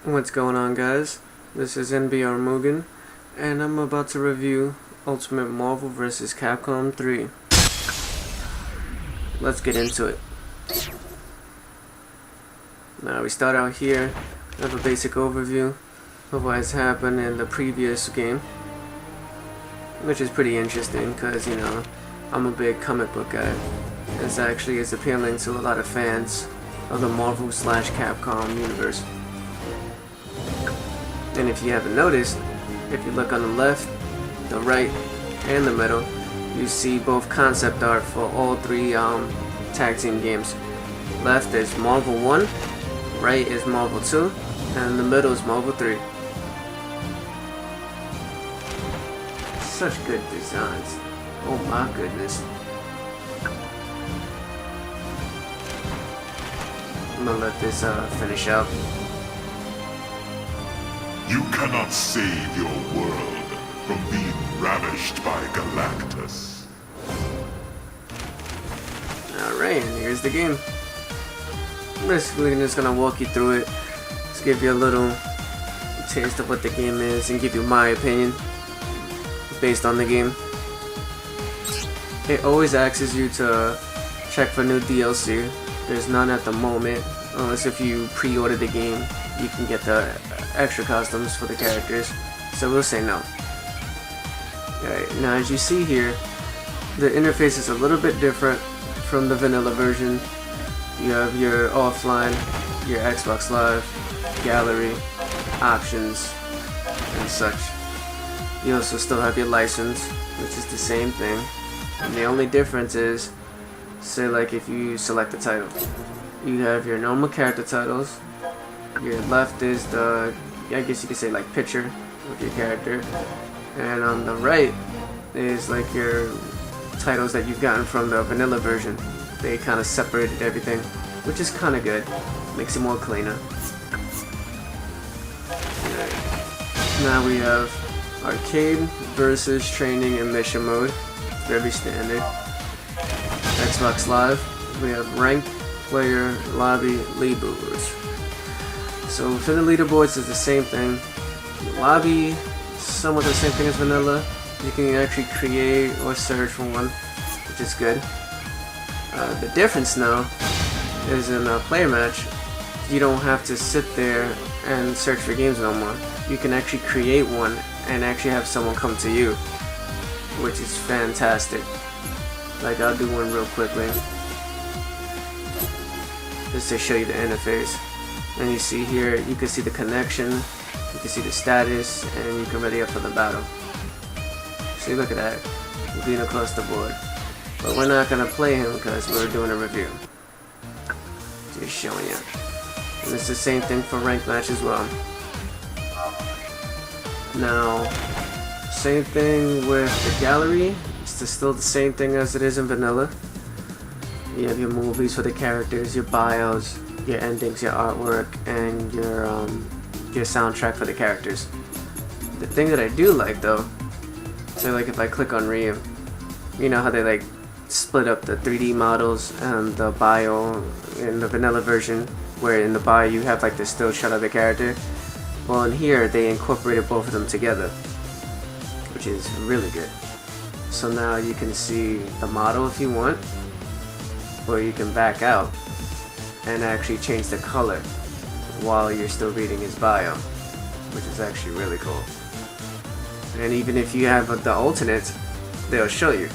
What's going on, guys? This is NBR Mugen, and I'm about to review Ultimate Marvel vs. Capcom 3. Let's get into it. Now we start out here, have a basic overview of what has happened in the previous game, which is pretty interesting because, you know, I'm a big comic book guy. This actually is appealing to a lot of fans of the Marvel / Capcom universe. And if you haven't noticed, if you look on the left, the right, and the middle, you see both concept art for all three tag team games. Left is Marvel 1, right is Marvel 2, and the middle is Marvel 3. Such good designs. Oh my goodness. I'm gonna let this finish out. You cannot save your world from being ravished by Galactus. Alright, and here's the game. Basically, I'm just gonna walk you through it. Just give you a little taste of what the game is and give you my opinion based on the game. It always asks you to check for new DLC. There's none at the moment, unless if you pre-order the game, you can get the extra costumes for the characters. So we'll say no. Alright, now as you see here, the interface is a little bit different from the vanilla version. You have your offline, your Xbox Live, gallery, options, and such. You also still have your license, which is the same thing. And the only difference is, say like if you select a title, you have your normal character titles. Your left is the, I guess you could say like picture of your character, and on the right is like your titles that you've gotten from the vanilla version. They kind of separated everything, which is kind of good. Makes it more cleaner. Right. Now we have arcade versus training and mission mode. Very standard. Xbox Live, we have ranked, player, lobby, leaderboards. So for the leaderboards, it's the same thing. Lobby, somewhat the same thing as vanilla. You can actually create or search for one, which is good. The difference now is in a player match, you don't have to sit there and search for games no more. You can actually create one and actually have someone come to you, which is fantastic. Like, I'll do one real quickly, just to show you the interface. And you see here, you can see the connection, you can see the status, and you can ready up for the battle. See, look at that, being across the board. But we're not gonna play him because we're doing a review. Just showing you. And it's the same thing for ranked match as well. Now, same thing with the gallery. It's still the same thing as it is in vanilla. You have your movies for the characters, your bios, your endings, your artwork, and your soundtrack for the characters. The thing that I do like though, so like if I click on Ryu, you know how they like split up the 3D models and the bio in the vanilla version, where in the bio you have like the still shot of the character. Well, in here they incorporated both of them together, which is really good. So now you can see the model if you want, or you can back out and actually change the color while you're still reading his bio, which is actually really cool. And even if you have the alternates, they'll show you.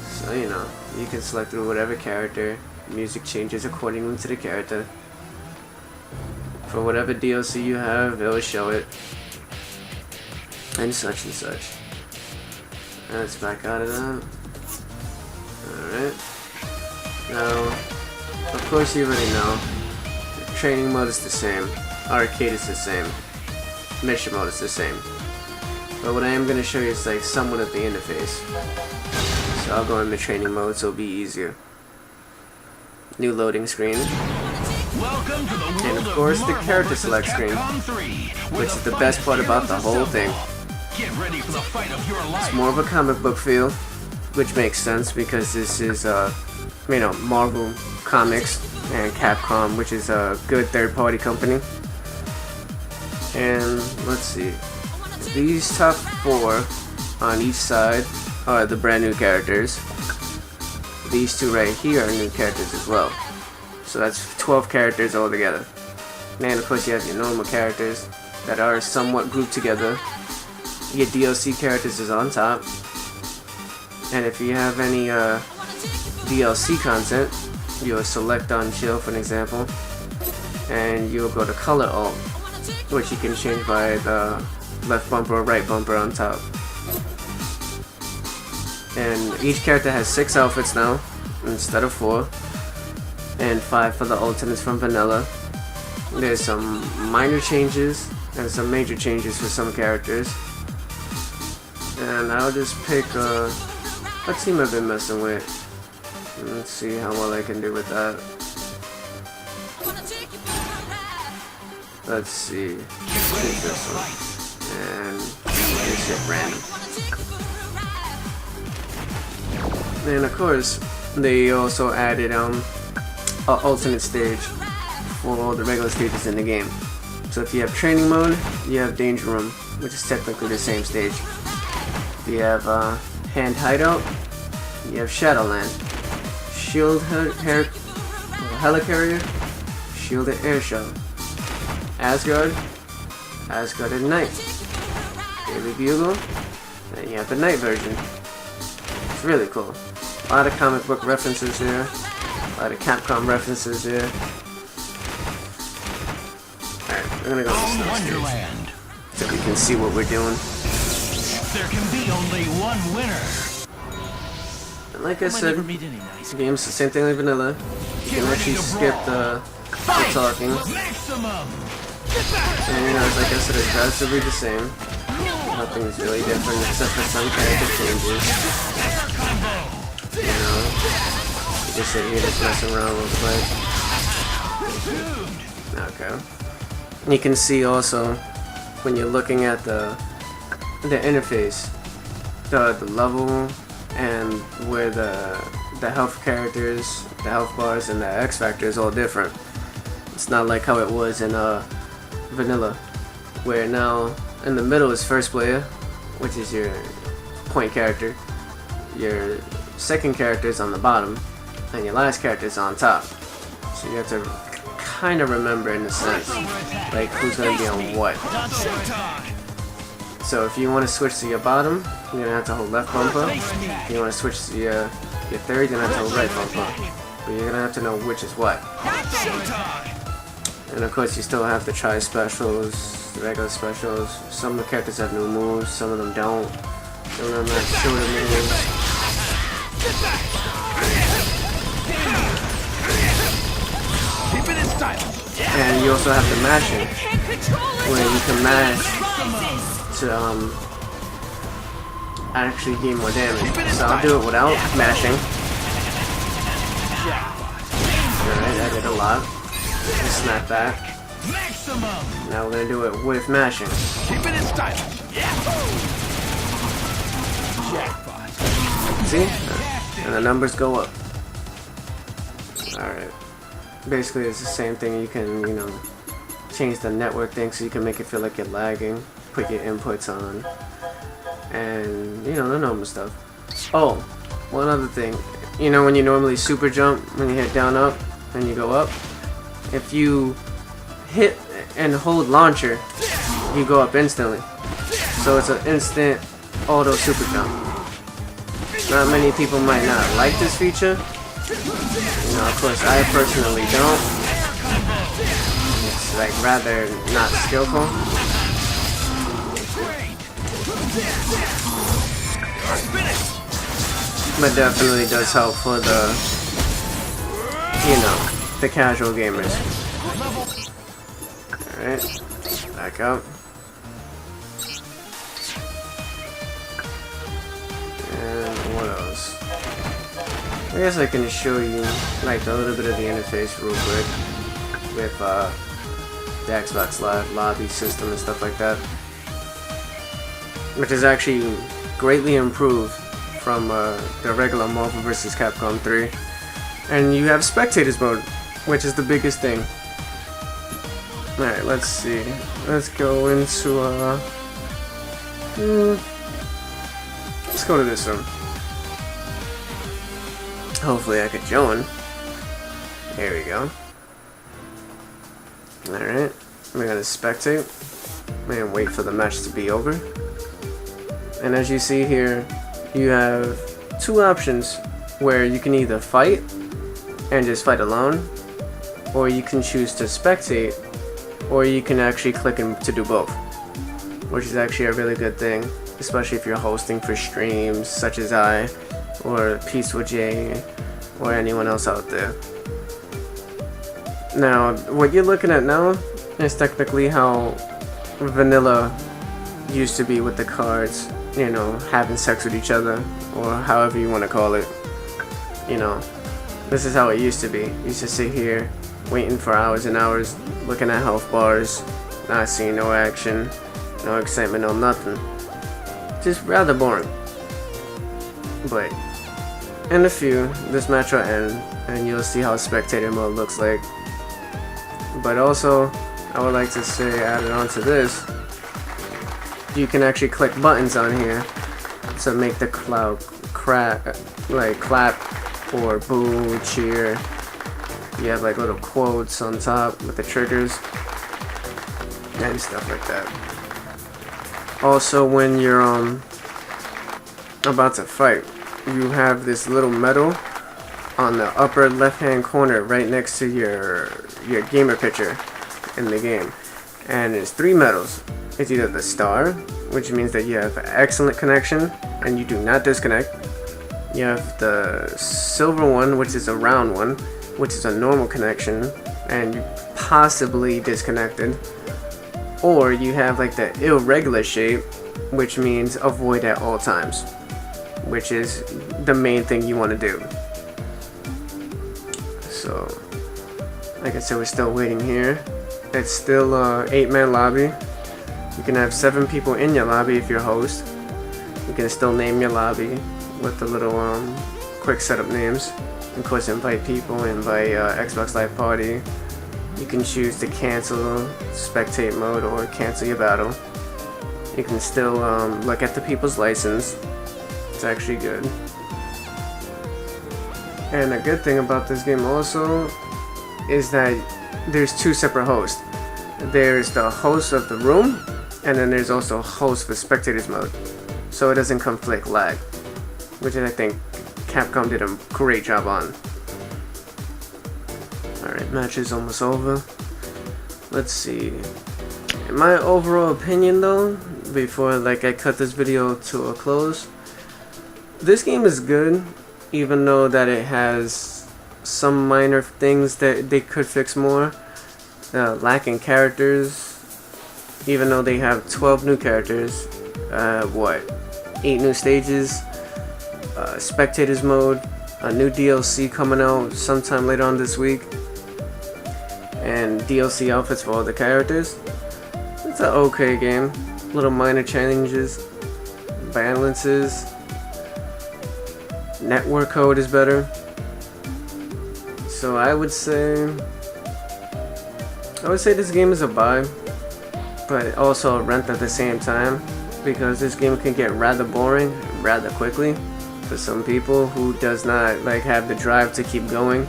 So, you know, you can select through whatever character, music changes accordingly to the character. For whatever DLC you have, it'll show it. And such and such. Let's back out of that. Alright. Now, of course you already know, training mode is the same, arcade is the same, mission mode is the same. But what I am going to show you is like somewhat of the interface. So I'll go into training mode so it'll be easier. New loading screen. And of course the character select screen, which is the best part about the whole thing. It's more of a comic book feel, which makes sense because this is, you know, Marvel Comics. and Capcom, which is a good third-party company. And let's see, these top 4 on each side are the brand new characters. These 2 right here are new characters as well. So that's 12 characters altogether. And of course you have your normal characters that are somewhat grouped together. Your DLC characters is on top. And if you have any DLC content, you'll select on chill for an example. And you'll go to color alt, which you can change by the left bumper or right bumper on top. And each character has 6 outfits now instead of 4, and 5 for the alternates from vanilla. There's some minor changes and some major changes for some characters. And I'll just pick a team I've been messing with. Let's see how well I can do with that. Let's see. Pick this one. And just hit random. And of course, they also added an alternate stage for all the regular stages in the game. So if you have training mode, you have danger room, which is technically the same stage. You have hand hideout, you have Shadowland, shield helicarrier, shielded air show, Asgard at night, Daily Bugle, and you have the night version. It's really cool. A lot of comic book references here, a lot of Capcom references here. Alright, we're gonna go to the Wonderland so we can see what we're doing. There can be only one winner. And like I said, this game's the same thing like vanilla. You can actually skip the talking. And you know, like I said, it's relatively the same. Nothing's really different except for some character changes. You know, you just sit here just messing around real quick. Okay. You can see also when you're looking at the interface, the level and where the health characters, the health bars, and the X factor is all different. It's not like how it was in vanilla, where now in the middle is first player, which is your point character. Your second character is on the bottom, and your last character is on top. So you have to kind of remember in a sense, like who's going to be on what. So if you want to switch to your bottom, you're going to have to hold left bumper. If you want to switch to your third, you're going to have to hold right bumper. But you're going to have to know which is what. And of course you still have to try specials, the regular specials. Some of the characters have new moves, some of them don't. Some of them have shorter moves. And you also have the mashing, where you can mash to actually gain more damage. So I'll do it without mashing. Alright, I did a lot. Just snap back. Now we're gonna do it with mashing. See? And the numbers go up. Alright. Basically it's the same thing. You can, you know, change the network thing so you can make it feel like you're lagging. Put your inputs on. And, you know, the normal stuff. Oh, one other thing. You know when you normally super jump, when you hit down up and you go up? If you hit and hold launcher, you go up instantly. So it's an instant auto super jump. Not many people might not like this feature. You know, of course, I personally don't. It's like rather not skillful. But definitely does help for the, you know, the casual gamers. Alright, back up. And what else? I guess I can show you like a little bit of the interface real quick with the Xbox Live lobby system and stuff like that, which is actually greatly improved from the regular Marvel vs. Capcom 3. And you have spectators mode, which is the biggest thing. Alright, let's see. Let's go into let's go to this one. Hopefully I could join. There we go. Alright, we're gonna spectate and wait for the match to be over. And as you see here, you have two options where you can either fight and just fight alone, or you can choose to spectate, or you can actually click to do both, which is actually a really good thing, especially if you're hosting for streams such as I, or Peaceful J, or anyone else out there. Now, what you're looking at now is technically how vanilla used to be with the cards, you know, having sex with each other, or however you want to call it. You know, this is how it used to be. You used to sit here waiting for hours and hours, looking at health bars, not seeing no action, no excitement, no nothing. Just rather boring. But in a few, this match will end, and you'll see how spectator mode looks like. But also, I would like to say, added on to this, you can actually click buttons on here to make the crowd clap or boo, cheer. You have like little quotes on top with the triggers and stuff like that. Also, when you're about to fight, you have this little medal on the upper left hand corner right next to your gamer picture in the game, and there's 3 medals. It's either the star, which means that you have excellent connection and you do not disconnect. You have the silver one, which is a round one, which is a normal connection and you possibly disconnected. Or you have like the irregular shape, which means avoid at all times, which is the main thing you want to do. So, like I said, we're still waiting here. It's still a 8-man lobby. You can have 7 people in your lobby if you're host. You can still name your lobby with the little quick setup names. Of course, invite people, invite Xbox Live Party. You can choose to cancel spectate mode or cancel your battle. You can still look at the people's license. It's actually good. And a good thing about this game also is that there's 2 separate hosts. There's the host of the room, and then there's also a host for spectators mode, so it doesn't conflict lag, which I think Capcom did a great job on. Alright, match is almost over. Let's see. In my overall opinion though, before I cut this video to a close, this game is good, even though that it has some minor things that they could fix more. Lacking characters, even though they have 12 new characters, 8 new stages, spectators mode, a new DLC coming out sometime later on this week, and DLC outfits for all the characters. It's an okay game. Little minor changes, balances, network code is better. So I would say this game is a buy, but also a rent at the same time, because this game can get rather boring rather quickly for some people who does not have the drive to keep going.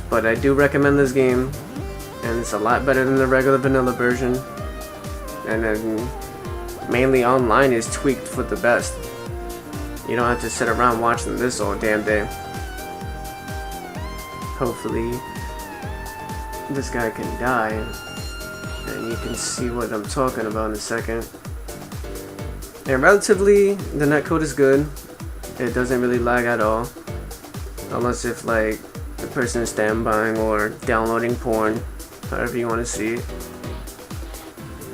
But I do recommend this game, and it's a lot better than the regular vanilla version, and then mainly online is tweaked for the best. You don't have to sit around watching this all damn day. Hopefully this guy can die, and you can see what I'm talking about in a second. And relatively, the netcode is good. It doesn't really lag at all, unless if the person is standbying or downloading porn, however you want to see it.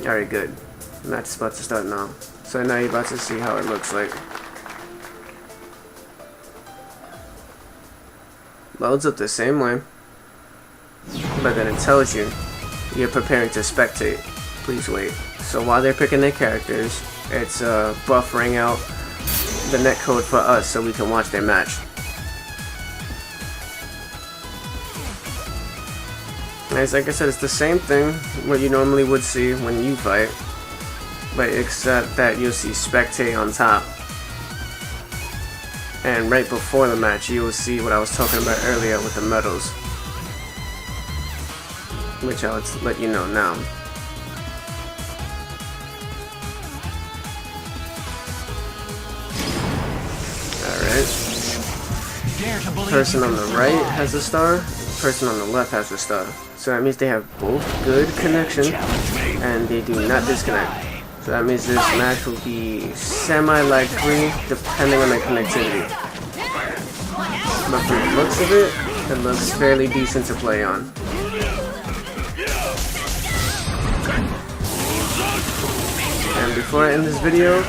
Alright, good. The match is about to start now. So now you're about to see how it looks like. Loads up the same way, but then it tells you you're preparing to spectate. Please wait. So while they're picking their characters, it's buffering out the netcode for us so we can watch their match. As like I said, it's the same thing what you normally would see when you fight, but except that you'll see Spectator on top. And right before the match, you will see what I was talking about earlier with the medals, which I'll let you know now. Alright. Person on the right has a star, person on the left has a star. So that means they have both good connection and they do not disconnect. So that means this match will be semi-lag free depending on the connectivity. But from the looks of it, it looks fairly decent to play on. And before I end this video,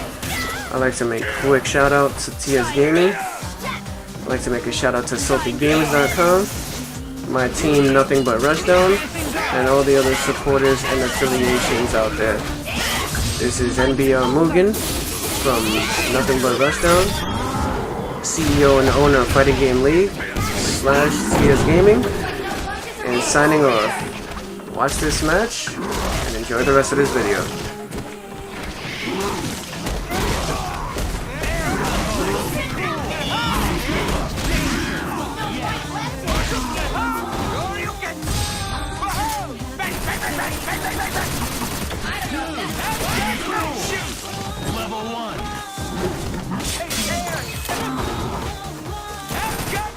I'd like to make a quick shout out to TS Gaming. I'd like to make a shout out to SaltyGamers.com, my team Nothing But Rushdown, and all the other supporters and affiliations out there. This is NBL Mugen from Nothing But Rushdown, CEO and owner of FightingGameLeague / TS Gaming, and signing off. Watch this match and enjoy the rest of this video. Level 1.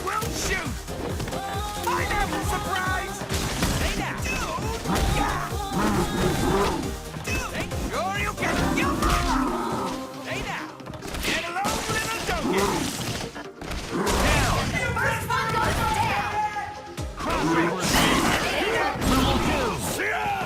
Will shoot. Pineapple surprise. Hey now. Sure you can. Hey now. Get along, little donkey. Down. First one goes down. Crossover. Level 2. Yeah.